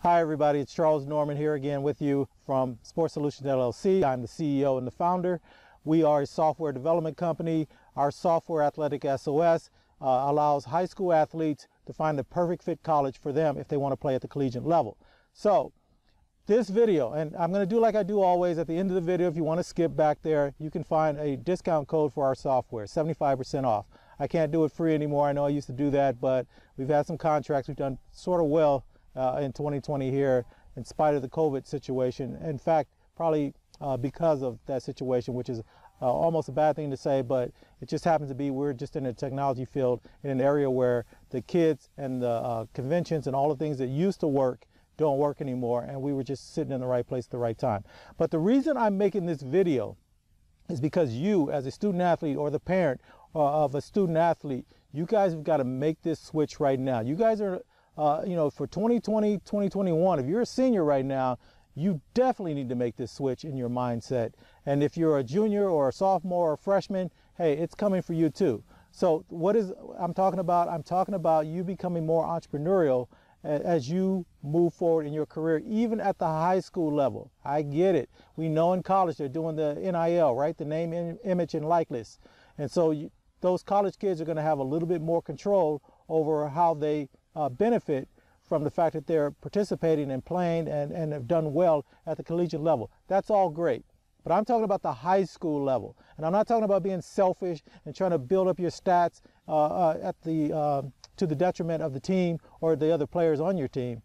Hi everybody, it's Charles Norman here again with you from Sports Solutions LLC. I'm the CEO and the founder. We are a software development company. Our software, AthleticSOS, allows high school athletes to find the perfect fit college for them if they want to play at the collegiate level. So this video, and I'm going to do like I do always at the end of the video, if you want to skip back there, you can find a discount code for our software, 75% off. I can't do it free anymore. I know I used to do that, but we've had some contracts. We've done sort of well in 2020 here in spite of the COVID situation. In fact, probably because of that situation, which is almost a bad thing to say, but it just happens to be we're just in a technology field in an area where the kids and the conventions and all the things that used to work don't work anymore, and we were just sitting in the right place at the right time. But the reason I'm making this video is because you, as a student athlete or the parent of a student athlete, you guys have got to make this switch right now. You guys are for 2020, 2021, if you're a senior right now, you definitely need to make this switch in your mindset. And if you're a junior or a sophomore or a freshman, hey, it's coming for you too. So what is I'm talking about? I'm talking about you becoming more entrepreneurial as you move forward in your career, even at the high school level. I get it. We know in college they're doing the NIL, right? The name, image, and likeness. And so those college kids are going to have a little bit more control over how they benefit from the fact that they're participating and playing and have done well at the collegiate level. That's all great. But I'm talking about the high school level. And I'm not talking about being selfish and trying to build up your stats to the detriment of the team or the other players on your team.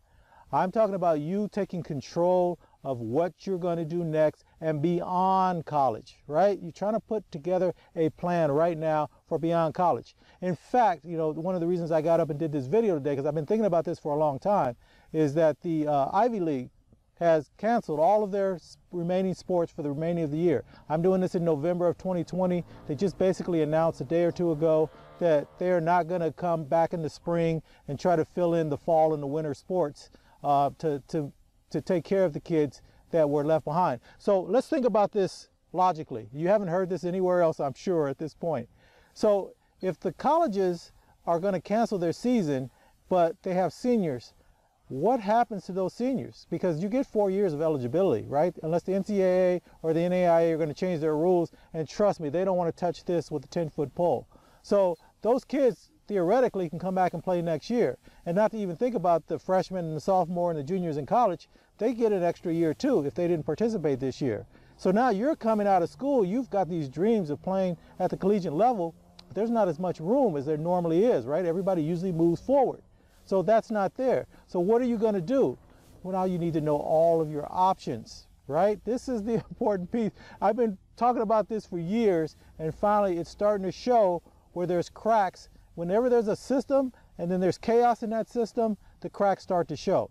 I'm talking about you taking control of what you're going to do next and beyond college, right? You're trying to put together a plan right now for beyond college. In fact, one of the reasons I got up and did this video today, because I've been thinking about this for a long time, is that the Ivy League has canceled all of their remaining sports for the remaining of the year. I'm doing this in November of 2020. They just basically announced a day or two ago that they're not going to come back in the spring and try to fill in the fall and the winter sports to take care of the kids that were left behind. So let's think about this logically. You haven't heard this anywhere else, I'm sure, at this point. So if the colleges are going to cancel their season, but they have seniors, what happens to those seniors? Because you get 4 years of eligibility, right? Unless the NCAA or the NAIA are going to change their rules, and trust me, they don't want to touch this with a 10-foot pole. So those kids theoretically can come back and play next year. And not to even think about the freshmen and the sophomore and the juniors in college, they get an extra year too if they didn't participate this year. So now you're coming out of school, you've got these dreams of playing at the collegiate level, but there's not as much room as there normally is, right? Everybody usually moves forward. So that's not there. So what are you going to do? Well, now you need to know all of your options, right? This is the important piece. I've been talking about this for years, and finally it's starting to show where there's cracks. Whenever there's a system and then there's chaos in that system, the cracks start to show.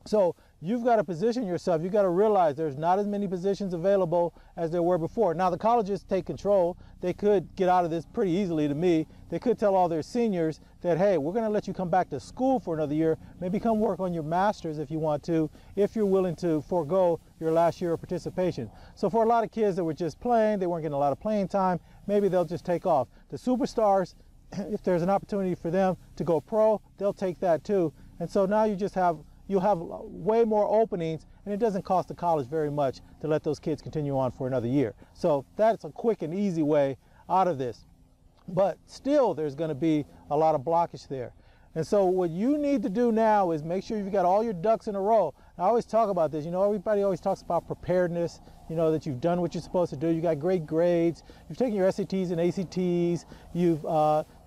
So you've got to position yourself. You've got to realize there's not as many positions available as there were before. Now the colleges take control. They could get out of this pretty easily to me. They could tell all their seniors that, hey, we're going to let you come back to school for another year. Maybe come work on your master's if you want to, if you're willing to forego your last year of participation. So for a lot of kids that were just playing, they weren't getting a lot of playing time, maybe they'll just take off. The superstars, if there's an opportunity for them to go pro, they'll take that too. And so now you'll have way more openings, and it doesn't cost the college very much to let those kids continue on for another year. So that's a quick and easy way out of this. But still, there's going to be a lot of blockage there. And so what you need to do now is make sure you've got all your ducks in a row. I always talk about this. Everybody always talks about preparedness, that you've done what you're supposed to do. You got great grades. You've taken your SATs and ACTs. You've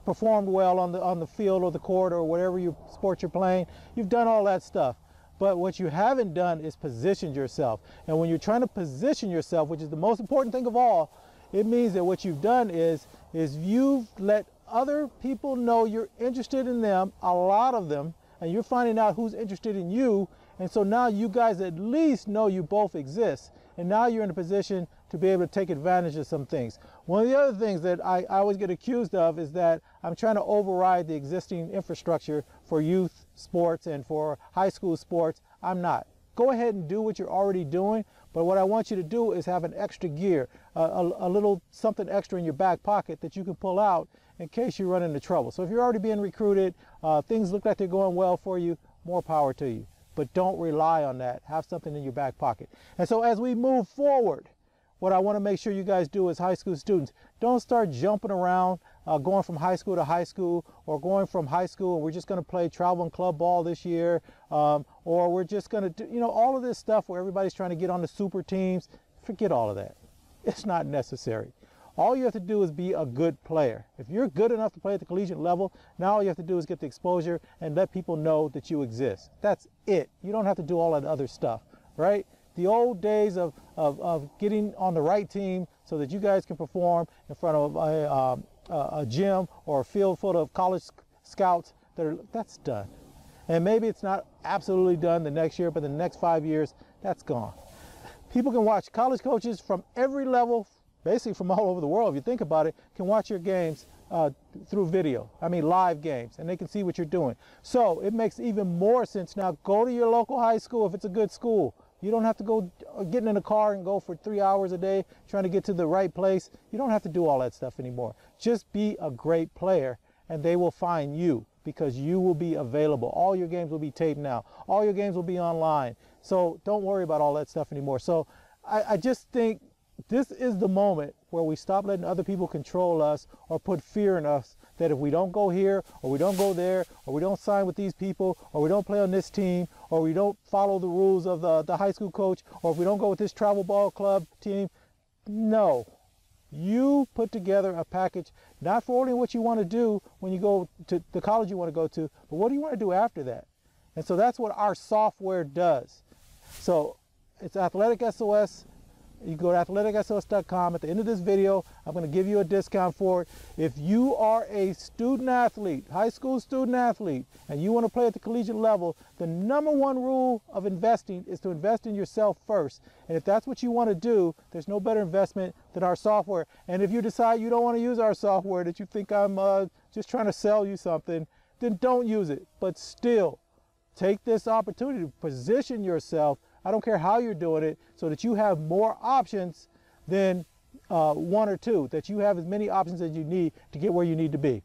performed well on the field or the court or whatever sport you're playing. You've done all that stuff. But what you haven't done is positioned yourself. And when you're trying to position yourself, which is the most important thing of all, it means that what you've done is you've let other people know you're interested in them, a lot of them, and you're finding out who's interested in you. And so now you guys at least know you both exist. And now you're in a position to be able to take advantage of some things. One of the other things that I always get accused of is that I'm trying to override the existing infrastructure for youth sports and for high school sports. I'm not. Go ahead and do what you're already doing, but what I want you to do is have an extra gear, a little something extra in your back pocket that you can pull out in case you run into trouble. So if you're already being recruited, things look like they're going well for you, more power to you. but don't rely on that. Have something in your back pocket. And so as we move forward, what I want to make sure you guys do as high school students, don't start jumping around, going from high school to high school, or going from high school and we're just going to play travel and club ball this year, or we're just going to do, you know, all of this stuff where everybody's trying to get on the super teams. Forget all of that. It's not necessary. All you have to do is be a good player. If you're good enough to play at the collegiate level, now all you have to do is get the exposure and let people know that you exist. That's it. You don't have to do all that other stuff, right? The old days of getting on the right team so that you guys can perform in front of a gym or a field full of college scouts, that's done. And maybe it's not absolutely done the next year, but the next 5 years, that's gone. People can watch college coaches from every level, basically from all over the world, if you think about it, can watch your games through video. I mean, live games, and they can see what you're doing. So it makes even more sense now. Go to your local high school if it's a good school. You don't have to go getting in a car and go for 3 hours a day trying to get to the right place. You don't have to do all that stuff anymore. Just be a great player, and they will find you because you will be available. All your games will be taped now. All your games will be online. So don't worry about all that stuff anymore. So I just think this is the moment where we stop letting other people control us or put fear in us that if we don't go here or we don't go there or we don't sign with these people or we don't play on this team or we don't follow the rules of the high school coach or if we don't go with this travel ball club team. No. You put together a package, not for only what you want to do when you go to the college you want to go to, but what do you want to do after that? And so that's what our software does. So it's AthleticSOS. You go to AthleticSOS.com. At the end of this video, I'm going to give you a discount for it. If you are a student athlete, high school student athlete, and you want to play at the collegiate level, the #1 rule of investing is to invest in yourself first. And if that's what you want to do, there's no better investment than our software. And if you decide you don't want to use our software, that you think I'm just trying to sell you something, then don't use it. But still, take this opportunity to position yourself, I don't care how you're doing it, so that you have more options than 1 or 2, that you have as many options as you need to get where you need to be.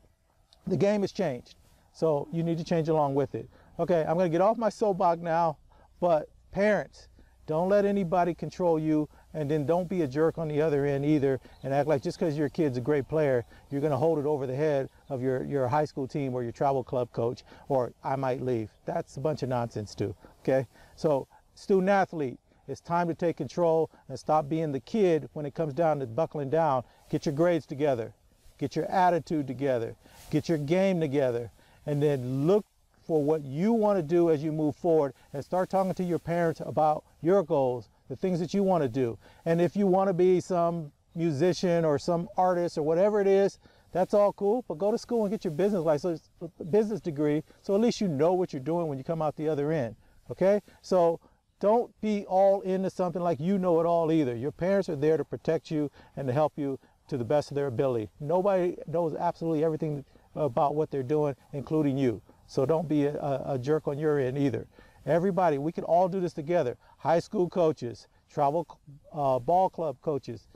The game has changed, so you need to change along with it. Okay, I'm going to get off my soapbox now, but parents, don't let anybody control you, and then don't be a jerk on the other end either and act like just because your kid's a great player, you're going to hold it over the head of your high school team or your travel club coach, or I might leave. That's a bunch of nonsense too, okay? So student athlete, it's time to take control and stop being the kid when it comes down to buckling down. Get your grades together, get your attitude together, get your game together, and then look for what you want to do as you move forward and start talking to your parents about your goals, the things that you want to do. And if you want to be some musician or some artist or whatever it is, that's all cool, but go to school and get your business license, business degree, so at least you know what you're doing when you come out the other end, okay? So don't be all into something like you know it all either. Your parents are there to protect you and to help you to the best of their ability. Nobody knows absolutely everything about what they're doing, including you. So don't be a jerk on your end either. Everybody, we can all do this together. High school coaches, travel ball club coaches,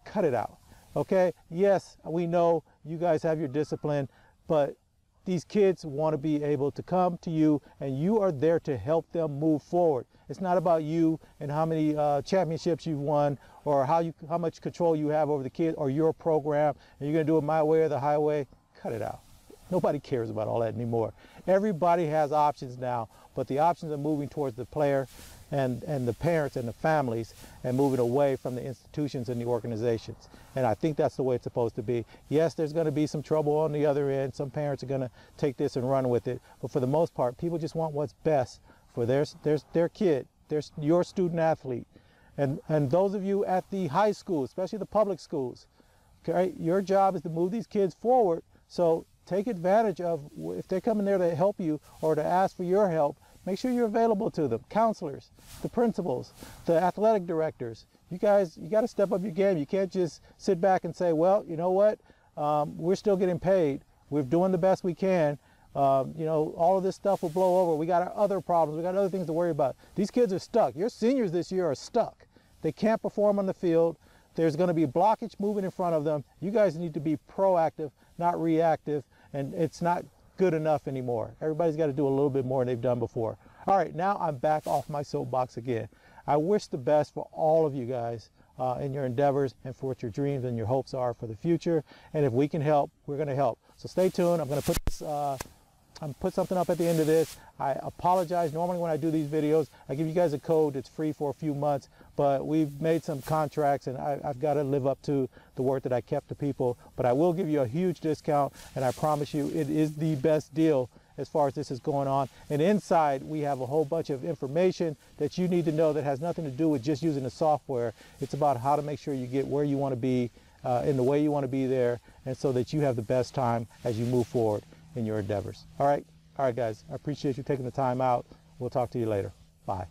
cut it out, okay? Yes, we know you guys have your discipline, but these kids want to be able to come to you, and you are there to help them move forward. It's not about you and how many championships you've won or how much control you have over the kid or your program, and you're going to do it my way or the highway. Cut it out. Nobody cares about all that anymore. Everybody has options now, but the options are moving towards the player and the parents and the families and moving away from the institutions and the organizations. And I think that's the way it's supposed to be. Yes, there's going to be some trouble on the other end. Some parents are going to take this and run with it. But for the most part, people just want what's best for their kid, your student athlete. And those of you at the high school, especially the public schools, okay, your job is to move these kids forward. So take advantage of, if they're coming there to help you or to ask for your help, make sure you're available to them. Counselors, the principals, the athletic directors. You guys, you got to step up your game. You can't just sit back and say, well, you know what? We're still getting paid. We're doing the best we can. You know, all of this stuff will blow over. We got our other problems. We got other things to worry about. These kids are stuck. Your seniors this year are stuck. They can't perform on the field. There's going to be blockage moving in front of them. You guys need to be proactive, not reactive, and it's not good enough anymore. Everybody's got to do a little bit more than they've done before. All right, now I'm back off my soapbox again. I wish the best for all of you guys in your endeavors and for what your dreams and your hopes are for the future. And if we can help, we're going to help. So stay tuned. I'm going to put this, put something up at the end of this. I apologize. Normally when I do these videos, I give you guys a code that's free for a few months, but we've made some contracts and I've got to live up to the word that I kept to people. But I will give you a huge discount, and I promise you it is the best deal as far as this is going on. And inside we have a whole bunch of information that you need to know that has nothing to do with just using the software. It's about how to make sure you get where you want to be in the way you want to be there, and so that you have the best time as you move forward in your endeavors. All right guys, I appreciate you taking the time out. We'll talk to you later. Bye.